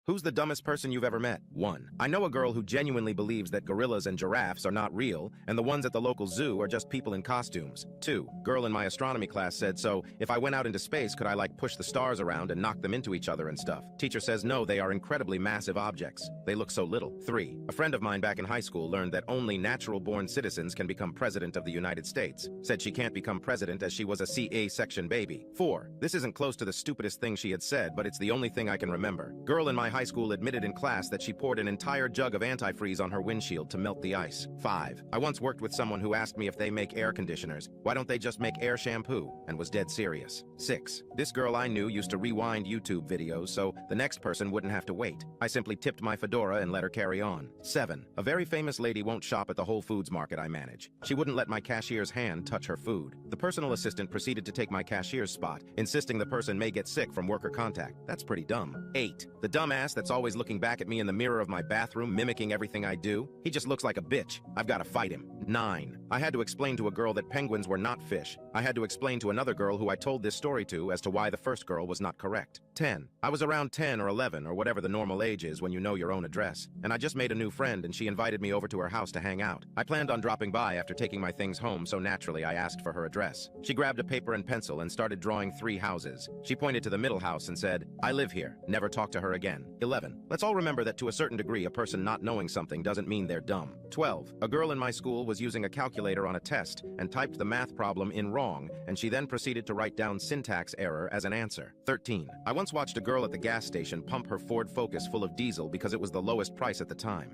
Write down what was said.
Who's the dumbest person you've ever met? 1. I know a girl who genuinely believes that gorillas and giraffes are not real, and the ones at the local zoo are just people in costumes. 2. Girl in my astronomy class said, so, if I went out into space, could I push the stars around and knock them into each other and stuff? Teacher says no, they are incredibly massive objects. They look so little. 3. A friend of mine back in high school learned that only natural-born citizens can become president of the United States. Said she can't become president as she was a CA-section baby. 4. This isn't close to the stupidest thing she had said, but it's the only thing I can remember. Girl in my high school admitted in class that she poured an entire jug of antifreeze on her windshield to melt the ice. 5. I once worked with someone who asked me if they make air conditioners, why don't they just make air shampoo, and was dead serious. 6. This girl I knew used to rewind YouTube videos so the next person wouldn't have to wait. I simply tipped my fedora and let her carry on. 7. A very famous lady won't shop at the Whole Foods market I manage. She wouldn't let my cashier's hand touch her food. The personal assistant proceeded to take my cashier's spot, insisting the person may get sick from worker contact. That's pretty dumb. 8. The dumbass that's always looking back at me in the mirror of my bathroom, mimicking everything I do. He just looks like a bitch. I've got to fight him. 9. I had to explain to a girl that penguins were not fish. I had to explain to another girl who I told this story to as to why the first girl was not correct. 10. I was around 10 or 11 or whatever the normal age is when you know your own address, and I just made a new friend and she invited me over to her house to hang out. I planned on dropping by after taking my things home, so naturally I asked for her address. She grabbed a paper and pencil and started drawing 3 houses. She pointed to the middle house and said, I live here. Never talk to her again. 11. Let's all remember that to a certain degree, a person not knowing something doesn't mean they're dumb. 12. A girl in my school was using a calculator on a test and typed the math problem in wrong, and she then proceeded to write down syntax error as an answer. 13. I once watched a girl at the gas station pump her Ford Focus full of diesel because it was the lowest price at the time.